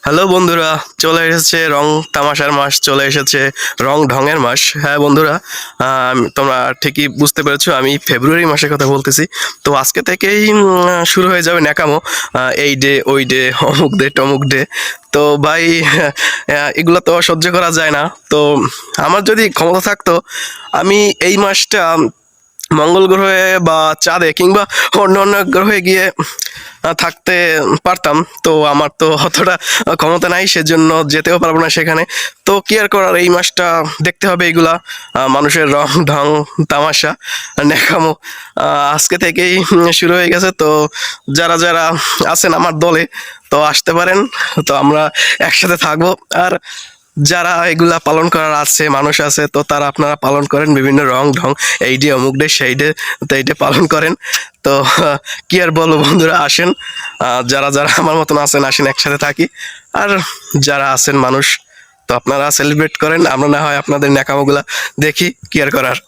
Hello বন্ধুরা, চলে এসেছে রং তামাশার মাস, চলে এসেছে রং ঢঙের মাস। হ্যাঁ বন্ধুরা, তোমরা ঠিকই বুঝতে পেরেছো, আমি ফেব্রুয়ারি মাসের কথা বলতেছি। তো আজকে থেকেই শুরু হয়ে যাবে ন্যাকামো। এই ডে ওই ডে, অমুক ডে টমুক ডে। তো ভাই, এগুলো তো সহ্য করা যায় না। তো আমার যদি ক্ষমতা থাকতো, আমি এই মাসটা মঙ্গল গ্রহে বা চাঁদে কিংবা অন্য অন্য গ্রহে গিয়ে থাকতে পারতাম। তো আমার তো অতটা ক্ষমতা নাই, সেজন্য যেতেও পারবো না সেখানে। তো কি আর করার, এই মাসটা দেখতে হবে এইগুলা, মানুষের রং ঢং তামাশা ন্যাকামো আজকে থেকেই শুরু হয়ে গেছে। তো যারা যারা আছেন আমার দলে, তো আসতে পারেন। তো আমরা একসাথে থাকবো। আর যারা এগুলা পালন করার আছে মানুষ আছে, তো তারা আপনারা পালন করেন বিভিন্ন রং ঢং, এই ডে অমুক ডে সেই ডে, তো এই ডে পালন করেন। তো কি আর বলবো বন্ধুরা, আসেন। যারা যারা আমার মতন আছেন আসেন, একসাথে থাকি। আর যারা আছেন মানুষ, তো আপনারা সেলিব্রেট করেন, আমরা না হয় আপনাদের ন্যাকামোগুলা দেখি, কি আর করার।